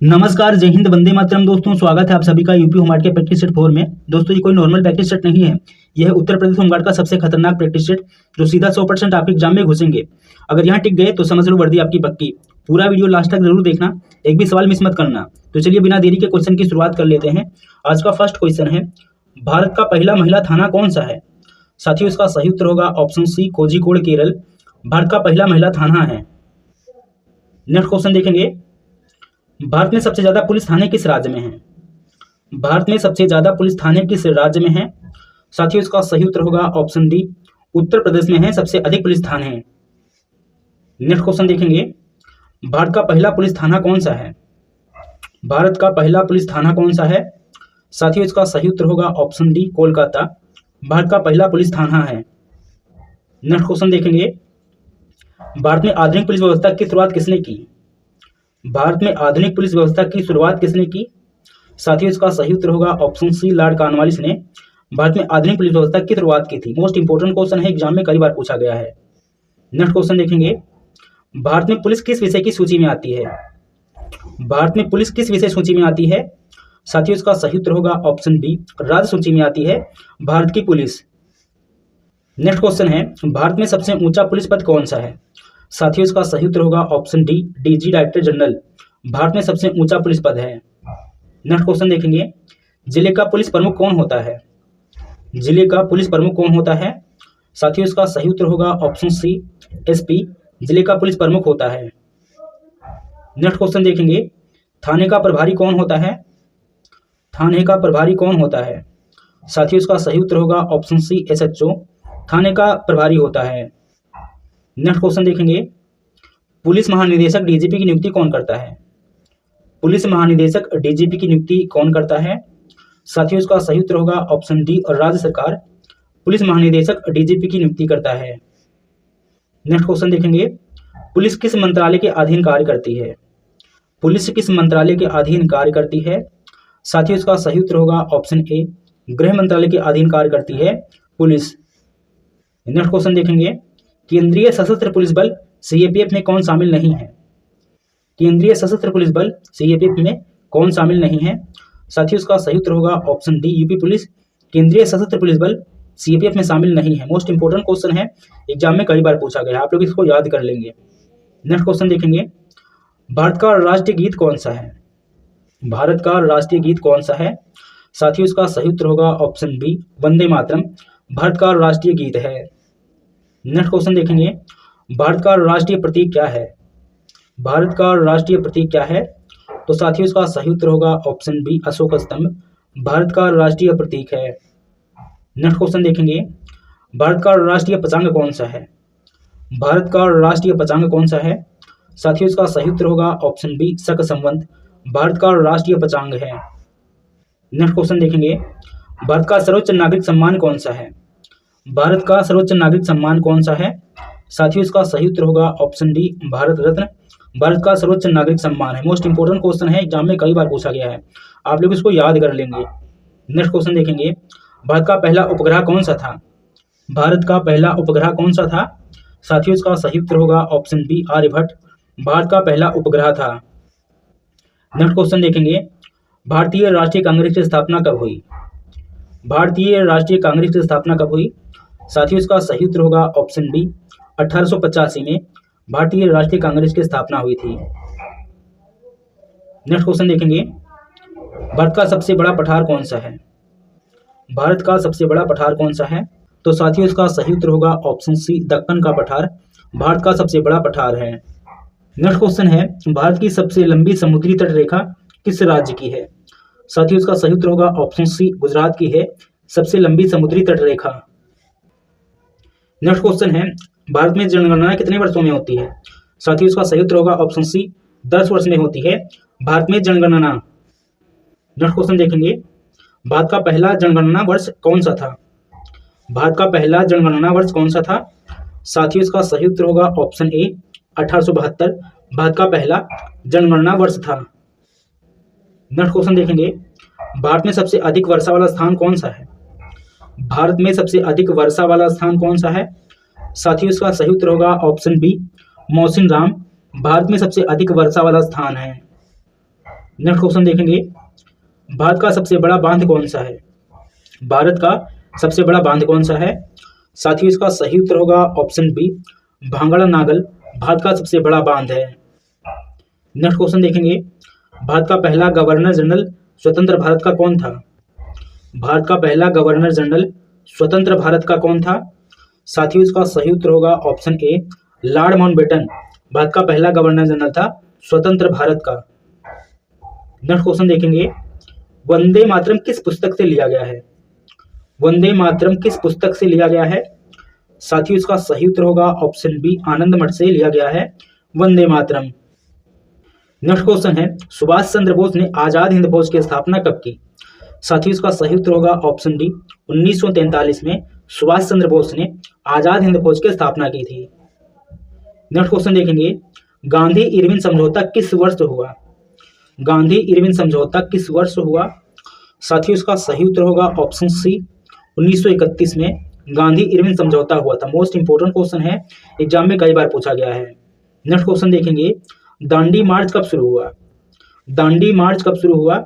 नमस्कार, जय हिंद, वंदे मातरम। दोस्तों, स्वागत है आप सभी का यूपी होमगार्ड के प्रैक्टिस सेट 4 में। दोस्तों, ये कोई नॉर्मल प्रैक्टिस सेट नहीं है। यह है उत्तर प्रदेश होमगार्ड का सबसे खतरनाक प्रैक्टिस सेट जो सीधा 100% आपके एग्जाम में घुसेंगे। अगर यहाँ टिक गए तो समझ लो वर्दी आपकी पक्की। पूरा वीडियो लास्ट तक जरूर देखना, एक भी सवाल मिस मत करना। तो चलिए बिना देरी के क्वेश्चन की शुरुआत कर लेते हैं। आज का फर्स्ट क्वेश्चन है, भारत का पहला महिला थाना कौन सा है? साथियों, इसका सही उत्तर होगा ऑप्शन सी, कोझिकोड, केरल। भारत का पहला महिला थाना है। नेक्स्ट क्वेश्चन देखेंगे, भारत में सबसे ज्यादा पुलिस थाने किस राज्य में है? भारत में सबसे ज्यादा पुलिस थाने किस राज्य में है? साथियों, इसका सही उत्तर होगा ऑप्शन डी, उत्तर प्रदेश में है सबसे अधिक पुलिस थाने हैं। नेक्स्ट क्वेश्चन देखेंगे, भारत का पहला पुलिस थाना कौन सा है? भारत का पहला पुलिस थाना कौन सा है? साथियों, इसका सही उत्तर होगा ऑप्शन डी, कोलकाता। भारत का पहला पुलिस थाना है। नेक्स्ट क्वेश्चन देखेंगे, भारत में आधुनिक पुलिस व्यवस्था की शुरुआत किसने की? भारत में आधुनिक पुलिस व्यवस्था की शुरुआत किसने की? साथियों, इसका सही उत्तर होगा ऑप्शन सी, लॉर्ड कॉर्नवालिस ने भारत में आधुनिक पुलिस व्यवस्था की शुरुआत की थी। मोस्ट इंपोर्टेंट क्वेश्चन है, एग्जाम में कई बार पूछा गया है। नेक्स्ट क्वेश्चन देखेंगे, भारत में पुलिस किस विषय की सूची में आती है? भारत में पुलिस किस विषय सूची में आती है? साथियों, इसका सही उत्तर होगा ऑप्शन बी, राज्य सूची में आती है भारत की पुलिस। नेक्स्ट क्वेश्चन है, भारत में सबसे ऊंचा पुलिस पद कौन सा है? साथियों, इसका सही उत्तर होगा option D, DG, director general. Bharat में सबसे ऊंचा पुलिस पद है। नेक्स्ट क्वेश्चन देखेंगे, जिले का पुलिस प्रमुख कौन होता है? जिले का पुलिस प्रमुख कौन होता है? साथियों, इसका सही उत्तर होगा ऑप्शन सी, एसपी, जिले का पुलिस प्रमुख होता है। नेक्स्ट क्वेश्चन देखेंगे, थाने का प्रभारी कौन होता है? थाने का प्रभारी कौन होता है? साथियों, इसका सही उत्तर होगा ऑप्शन सी, एसएचओ, थाने का प्रभारी होता है। नेक्स्ट क्वेश्चन देखेंगे, पुलिस महानिदेशक डीजीपी की नियुक्ति कौन करता है? पुलिस महानिदेशक डीजीपी की नियुक्ति कौन करता है? साथियों, इसका सही उत्तर होगा ऑप्शन डी, और राज्य सरकार पुलिस महानिदेशक डीजीपी की नियुक्ति करता है। नेक्स्ट क्वेश्चन देखेंगे, पुलिस किस मंत्रालय के अधीन कार्य करती है? पुलिस किस मंत्रालय के अधीन कार्य करती है? साथियों, इसका सही उत्तर होगा ऑप्शन ए, गृह मंत्रालय के अधीन कार्य करती है पुलिस। नेक्स्ट क्वेश्चन देखेंगे, केंद्रीय सशस्त्र पुलिस बल सीएपीएफ में कौन शामिल नहीं है? केंद्रीय सशस्त्र पुलिस बल सीएपीएफ में कौन शामिल नहीं है? साथियों, इसका सही उत्तर होगा ऑप्शन डी, यूपी पुलिस केंद्रीय सशस्त्र पुलिस बल सीएपीएफ में शामिल नहीं है। मोस्ट इंपोर्टेंट क्वेश्चन है, एग्जाम में कई बार पूछा गया, आप लोग इसको याद कर लेंगे। नेक्स्ट क्वेश्चन देखेंगे, भारत का राष्ट्रीय गीत कौन सा है? भारत का राष्ट्रीय गीत कौन सा है? साथियों, इसका सही उत्तर होगा ऑप्शन बी, वंदे मातरम, भारत का राष्ट्रीय गीत है। नेक्स्ट क्वेश्चन देखेंगे, भारत का राष्ट्रीय प्रतीक क्या है? भारत का राष्ट्रीय प्रतीक क्या है? तो साथियों, इसका सही उत्तर होगा ऑप्शन बी, अशोक स्तंभ, भारत का राष्ट्रीय प्रतीक है। नेक्स्ट क्वेश्चन देखेंगे, भारत का राष्ट्रीय पतंग कौन सा है? भारत का राष्ट्रीय पतंग कौन सा है? साथियों, इसका सही उत्तर होगा ऑप्शन बी, शक संवत, भारत का राष्ट्रीय पतंग है। नेक्स्ट क्वेश्चन देखेंगे, भारत का सर्वोच्च नागरिक सम्मान कौन सा है? भारत का सर्वोच्च नागरिक सम्मान कौन सा है? साथियों, इसका सही उत्तर होगा ऑप्शन डी, भारत रत्न, भारत का सर्वोच्च नागरिक सम्मान है। मोस्ट इंपोर्टेंट क्वेश्चन है, एग्जाम में कई बार पूछा गया है, आप लोग इसको याद कर लेंगे। नेक्स्ट क्वेश्चन देखेंगे, भारत का पहला उपग्रह कौन सा था? भारत का पहला उपग्रह कौन सा था? साथियों, इसका सही उत्तर होगा ऑप्शन बी, आर्यभट्ट, भारत का पहला उपग्रह था। नेक्स्ट क्वेश्चन देखेंगे, भारतीय राष्ट्रीय कांग्रेस की स्थापना कब हुई? भारतीय राष्ट्रीय कांग्रेस की स्थापना कब हुई? साथियों, इसका सही उत्तर होगा ऑप्शन बी, 1885 में भारतीय राष्ट्रीय कांग्रेस की स्थापना हुई थी। नेक्स्ट क्वेश्चन देखेंगे, भारत का सबसे बड़ा पठार कौन सा है? भारत का सबसे बड़ा पठार कौन सा है? तो साथियों, इसका सही उत्तर होगा ऑप्शन सी, दक्कन का पठार, भारत का सबसे बड़ा पठार है। नेक्स्ट क्वेश्चन है, भारत की सबसे लंबी समुद्री तट रेखा किस राज्य की है? साथियों, इसका सही उत्तर होगा ऑप्शन सी, गुजरात की है सबसे लंबी समुद्री तट रेखा। नेक्स्ट क्वेश्चन है, भारत में जनगणना कितने वर्षों में होती है? साथियों, इसका सही उत्तर होगा ऑप्शन सी, 10 वर्ष में होती है भारत में जनगणना। नेक्स्ट क्वेश्चन देखेंगे, भारत का पहला जनगणना वर्ष कौन सा था? भारत का पहला जनगणना वर्ष कौन सा था? साथियों, इसका सही उत्तर होगा ऑप्शन ए, 1872, भारत का पहला जनगणना वर्ष था। नेक्स्ट क्वेश्चन देखेंगे, भारत में सबसे अधिक वर्षा वाला स्थान कौन सा है? भारत में सबसे अधिक वर्षा वाला स्थान कौन सा है? साथियों, इसका सही उत्तर होगा ऑप्शन बी, मौसिनराम, भारत में सबसे अधिक वर्षा वाला स्थान है। नेक्स्ट क्वेश्चन देखेंगे, भारत का सबसे बड़ा बांध कौन सा है? भारत का सबसे बड़ा बांध कौन सा है? साथियों इसका सही उत्तर होगा ऑप्शन बी, भांगड़ा नागल भारत का सबसे बड़ा बांध है। नेक्स्ट क्वेश्चन देखेंगे, भारत का पहला गवर्नर जनरल स्वतंत्र भारत का कौन था? भारत का पहला गवर्नर जनरल स्वतंत्र भारत का कौन था? साथियों इसका सही उत्तर होगा option A, Lord Mountbatten Bharat का पहला गवर्नर जनरल था स्वतंत्र भारत का। नेक्स्ट क्वेश्चन देखेंगे, वंदे मातरम किस पुस्तक से लिया गया है? वंदे मातरम किस पुस्तक से लिया गया है? साथियों इसका सही उत्तर होगा ऑप्शन बी, आनंद मठ से लिया गया है वंदे मातरम। नेक्स्ट क्वेश्चन है, सुभाष चंद्र बोस ने आजाद हिंद फौज की स्थापना कब की? साथियों इसका सही उत्तर होगा ऑप्शन डी, 1943 में सुभाष चंद्र बोस ने आजाद हिंद फौज की स्थापना की थी। नेक्स्ट क्वेश्चन देखेंगे, गांधी इरविन समझौता किस वर्ष हुआ? गांधी इरविन समझौता किस वर्ष हुआ? साथियों इसका सही उत्तर होगा ऑप्शन सी, 1931 में गांधी इरविन समझौता हुआ था। मोस्ट इंपोर्टेंट क्वेश्चन है, एग्जाम में कई बार पूछा गया है। नेक्स्ट क्वेश्चन देखेंगे, दांडी मार्च कब शुरू हुआ? दांडी मार्च कब शुरू हुआ?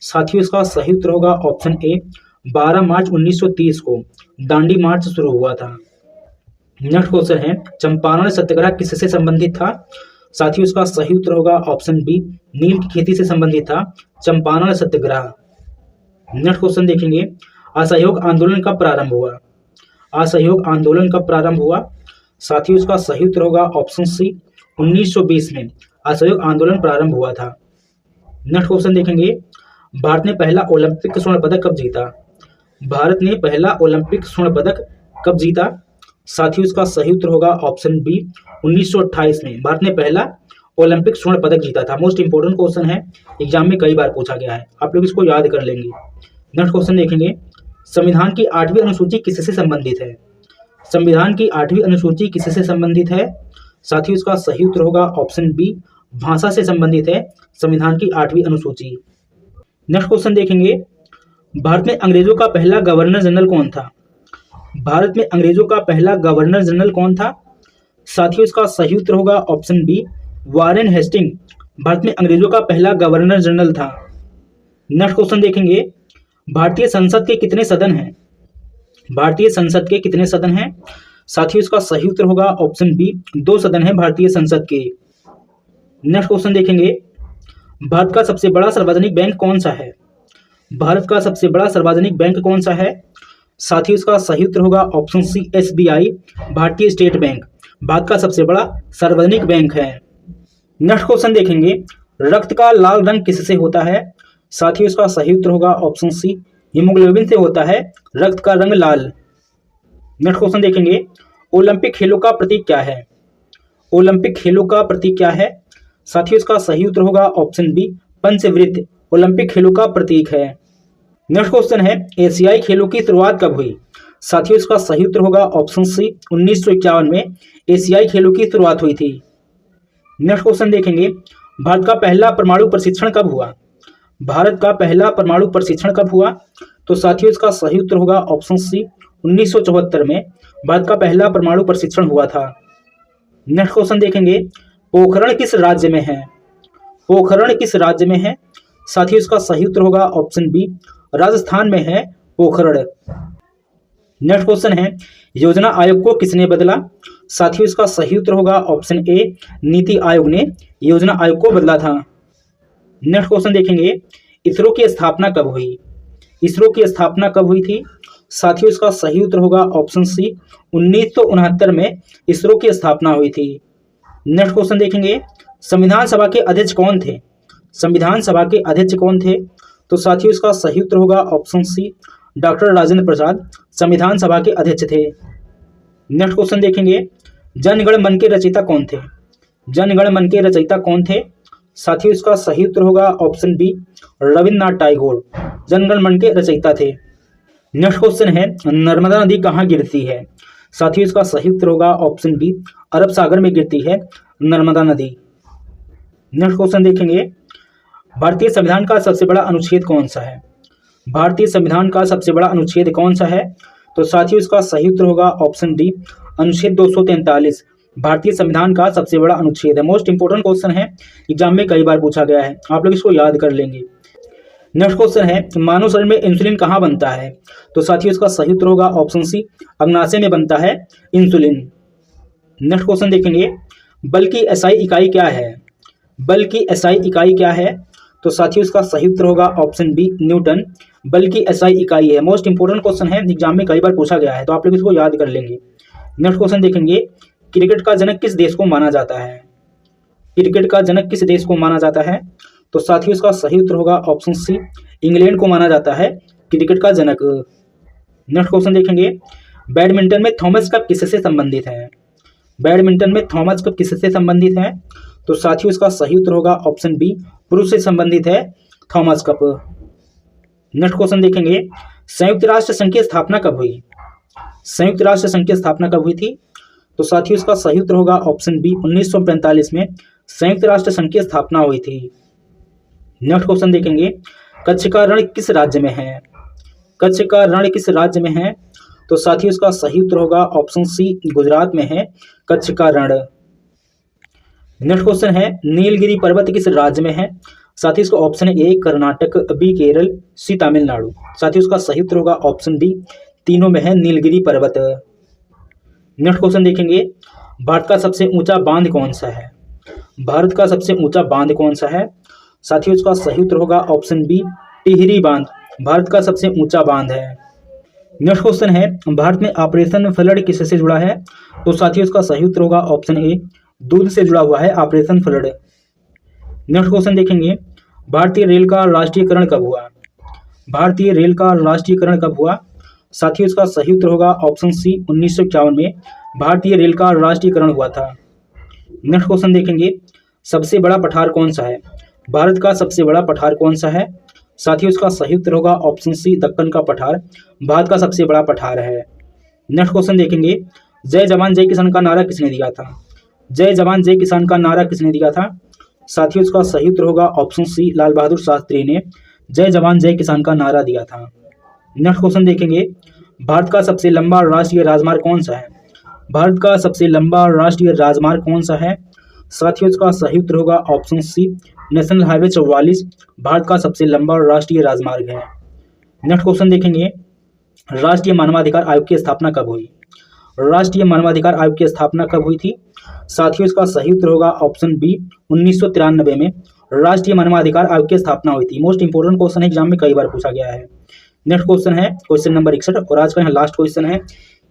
साथियों इसका सही उत्तर होगा ऑप्शन ए, 12 मार्च 1930 को दांडी मार्च शुरू हुआ था। नेक्स्ट क्वेश्चन है, चंपारण सत्याग्रह किससे संबंधित था? साथियों इसका सही उत्तर होगा ऑप्शन बी, नील की खेती से संबंधित था चंपारण सत्याग्रह। नेक्स्ट क्वेश्चन देखेंगे, असहयोग आंदोलन कब प्रारंभ हुआ? असहयोग आंदोलन कब प्रारंभ हुआ? साथियों इसका सही उत्तर होगा ऑप्शन सी, 1920 में असहयोग आंदोलन प्रारंभ हुआ था। नेक्स्ट क्वेश्चन देखेंगे, भारत ने पहला ओलंपिक स्वर्ण पदक कब जीता? भारत ने पहला ओलंपिक स्वर्ण पदक कब जीता? साथियों इसका सही उत्तर होगा ऑप्शन बी, 1928 में भारत ने पहला ओलंपिक स्वर्ण पदक जीता था। मोस्ट इंपोर्टेंट क्वेश्चन है, एग्जाम में कई बार पूछा गया है, आप लोग इसको याद कर लेंगे। नेक्स्ट क्वेश्चन देखेंगे, संविधान की 8वीं अनुसूची किससे संबंधित है? संविधान की 8वीं अनुसूची किससे संबंधित है? साथियों इसका सही उत्तर होगा ऑप्शन बी, भाषा से संबंधित है संविधान की 8वीं अनुसूची। नेक्स्ट क्वेश्चन देखेंगे, भारत में अंग्रेजों का पहला गवर्नर जनरल कौन था? भारत में अंग्रेजों का पहला गवर्नर जनरल कौन था? साथियों इसका सही उत्तर होगा option B, Warren Hasting Bharat में अंग्रेजों का पहला गवर्नर जनरल था। नेक्स्ट क्वेश्चन देखेंगे, भारतीय संसद के कितने सदन हैं? भारतीय संसद के कितने सदन हैं? साथियों इसका सही उत्तर होगा ऑप्शन बी, 2 सदन हैं भारतीय संसद के। नेक्स्ट क्वेश्चन देखेंगे, भारत का सबसे बड़ा सार्वजनिक बैंक कौन सा है? भारत का सबसे बड़ा सार्वजनिक बैंक कौन सा है? साथियों इसका सही उत्तर होगा ऑप्शन सी, SBI भारतीय स्टेट बैंक भारत का सबसे बड़ा सार्वजनिक बैंक है। नेक्स्ट क्वेश्चन देखेंगे, रक्त का लाल रंग किससे होता है? साथियों इसका सही उत्तर होगा ऑप्शन सी, हीमोग्लोबिन से होता है रक्त का रंग लाल। नेक्स्ट क्वेश्चन देखेंगे, ओलंपिक खेलों का प्रतीक क्या है? ओलंपिक खेलों का प्रतीक क्या है? साथियों इसका सही उत्तर होगा ऑप्शन बी, पंचवृत्त ओलंपिक खेलों का प्रतीक है। नेक्स्ट क्वेश्चन है, एशियाई खेलों की शुरुआत कब हुई? साथियों इसका सही उत्तर होगा ऑप्शन सी, 1951 में एशियाई खेलों की शुरुआत हुई थी। नेक्स्ट क्वेश्चन देखेंगे, भारत का पहला परमाणु प्रशिक्षण कब हुआ? भारत का पहला परमाणु प्रशिक्षण कब हुआ? तो साथियों इसका सही उत्तर होगा ऑप्शन सी, 1974 में भारत का पहला परमाणु प्रशिक्षण हुआ था। नेक्स्ट क्वेश्चन देखेंगे, पोखरण किस राज्य में है? पोखरण किस राज्य में है? साथियों इसका सही उत्तर होगा ऑप्शन बी, राजस्थान में है पोखरण। नेक्स्ट क्वेश्चन है, योजना आयोग को किसने बदला? साथियों इसका सही उत्तर होगा ऑप्शन ए, नीति आयोग ने योजना आयोग को बदला था। नेक्स्ट क्वेश्चन देखेंगे, इसरो की स्थापना कब हुई? इसरो की स्थापना कब हुई थी? साथियों इसका सही उत्तर होगा ऑप्शन सी, 1969 में इसरो की स्थापना हुई थी। नेक्स्ट क्वेश्चन देखेंगे, संविधान सभा के अध्यक्ष कौन थे? संविधान सभा के अध्यक्ष कौन थे? तो साथियों इसका सही उत्तर होगा ऑप्शन सी, डॉक्टर राजेंद्र प्रसाद संविधान सभा के अध्यक्ष थे। नेक्स्ट क्वेश्चन देखेंगे, जनगण मन के रचयिता कौन थे? जनगण मन के रचयिता कौन थे? साथियों इसका सही उत्तर होगा ऑप्शन बी, रविन्द्रनाथ टैगोर जनगण मन के रचयिता थे। नेक्स्ट क्वेश्चन है, नर्मदा नदी कहाँ गिरती है? साथियों इसका सही उत्तर होगा ऑप्शन बी, अरब सागर में गिरती है नर्मदा नदी। नेक्स्ट क्वेश्चन देखेंगे, भारतीय संविधान का सबसे बड़ा अनुच्छेद कौन सा है? भारतीय संविधान का सबसे बड़ा अनुच्छेद कौन सा है? तो साथियों इसका सही उत्तर होगा ऑप्शन डी, अनुच्छेद 243 भारतीय संविधान का सबसे बड़ा अनुच्छेद है। मोस्ट इंपोर्टेंट क्वेश्चन है, एग्जाम में कई बार पूछा गया है, आप लोग इसको याद कर लेंगे। नेक्स्ट क्वेश्चन है, मानव शरीर में इंसुलिन कहाँ बनता है? तो साथियों इसका सही उत्तर होगा ऑप्शन सी, अग्नाशय में बनता है इंसुलिन। नेक्स्ट क्वेश्चन देखेंगे, बल की एसआई इकाई क्या है? बल की एसआई इकाई क्या है? तो साथियों इसका सही उत्तर होगा ऑप्शन बी, न्यूटन बल की एसआई इकाई है। मोस्ट इंपोर्टेंट क्वेश्चन है, एग्जाम में कई बार पूछा गया है, तो आप लोग इसको याद कर लेंगे। नेक्स्ट क्वेश्चन देखेंगे, क्रिकेट का जनक किस देश को माना जाता है? क्रिकेट का जनक किस देश को माना जाता है? तो साथियों इसका सही उत्तर होगा ऑप्शन सी, इंग्लैंड को माना जाता है क्रिकेट का जनक। नेक्स्ट क्वेश्चन देखेंगे, बैडमिंटन में थॉमस कप किससे संबंधित है? बैडमिंटन में थॉमस कप किससे संबंधित है? तो साथियों इसका सही उत्तर होगा ऑप्शन बी, पुरुष से संबंधित है थॉमस कप। नेक्स्ट क्वेश्चन देखेंगे, संयुक्त राष्ट्र संघ की स्थापना कब हुई? संयुक्त राष्ट्र संघ की स्थापना कब हुई थी? तो साथियों इसका सही उत्तर होगा ऑप्शन बी, 1945 में संयुक्त राष्ट्र संघ की स्थापना हुई थी। नेक्स्ट क्वेश्चन देखेंगे, कच्छ का रण किस राज्य में है? कच्छ का रण किस राज्य में है? तो साथियों इसका सही उत्तर होगा ऑप्शन सी, गुजरात में है कच्छ का रण। नेक्स्ट क्वेश्चन है, नीलगिरी पर्वत किस राज्य में है? साथियों इसका option A Karnataka, B Kerala, C Tamil Nadu. साथियों इसका सही उत्तर होगा ऑप्शन डी, तीनों में है नीलगिरी पर्वत। नेक्स्ट क्वेश्चन देखेंगे, भारत का सबसे ऊंचा बांध कौन सा है? भारत का सबसे ऊंचा बांध कौन सा है? साथियों इसका सही उत्तर होगा ऑप्शन बी, टिहरी बांध भारत का सबसे ऊंचा बांध है। नेक्स्ट क्वेश्चन है, भारत में ऑपरेशन फ्लड किससे जुड़ा है? तो साथियों इसका सही उत्तर होगा ऑप्शन ए, दूध से जुड़ा हुआ है ऑपरेशन फ्लड। नेक्स्ट क्वेश्चन देखेंगे, भारतीय रेल का राष्ट्रीयकरण कब हुआ? भारतीय रेल का राष्ट्रीयकरण कब हुआ? साथियों इसका सही उत्तर होगा ऑप्शन सी, 1951 में भारतीय रेल का राष्ट्रीयकरण हुआ था। नेक्स्ट क्वेश्चन देखेंगे, सबसे बड़ा पठार कौन सा है? भारत का सबसे बड़ा पठार कौन सा है? साथियों इसका सही उत्तर होगा ऑप्शन सी, दक्कन का पठार भारत का सबसे बड़ा पठार है। नेक्स्ट क्वेश्चन देखेंगे, जय जवान जय किसान का नारा किसने दिया था? जय जवान जय किसान का नारा किसने दिया था? साथियों इसका सही उत्तर होगा ऑप्शन सी, लाल बहादुर शास्त्री ने जय जवान जय किसान का नारा दिया था। नेक्स्ट क्वेश्चन देखेंगे, भारत का सबसे लंबा राष्ट्रीय राजमार्ग कौन सा है? भारत का सबसे लंबा राष्ट्रीय राजमार्ग कौन सा है? साथियों इसका सही उत्तर होगा option C, national highway 44 Bharat का सबसे लंबा राष्ट्रीय राजमार्ग है। नेक्स्ट क्वेश्चन देखेंगे, राष्ट्रीय मानवाधिकार आयोग की स्थापना कब हुई? राष्ट्रीय मानवाधिकार आयोग की स्थापना कब हुई थी? साथियों इसका सही उत्तर होगा ऑप्शन बी, 1993 में राष्ट्रीय मानवाधिकार आयोग की स्थापना हुई थी। मोस्ट इंपोर्टेंट क्वेश्चन है, एग्जाम में कई बार पूछा गया है। नेक्स्ट क्वेश्चन है क्वेश्चन नंबर 61 और आज का यहाँ लास्ट क्वेश्चन है।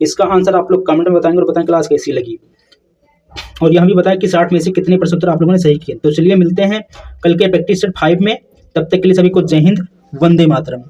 इसका आंसर आप लोग कमेंट में बताएंगे और बताएं क्लास कैसी लगी, और यह भी बताएं कि 60 में से कितने % उत्तर आप लोगों ने सही किए। तो चलिए मिलते हैं कल के प्रैक्टिस सेट 5 में, तब तक के लिए सभी को जय हिंद, वंदे मातरम।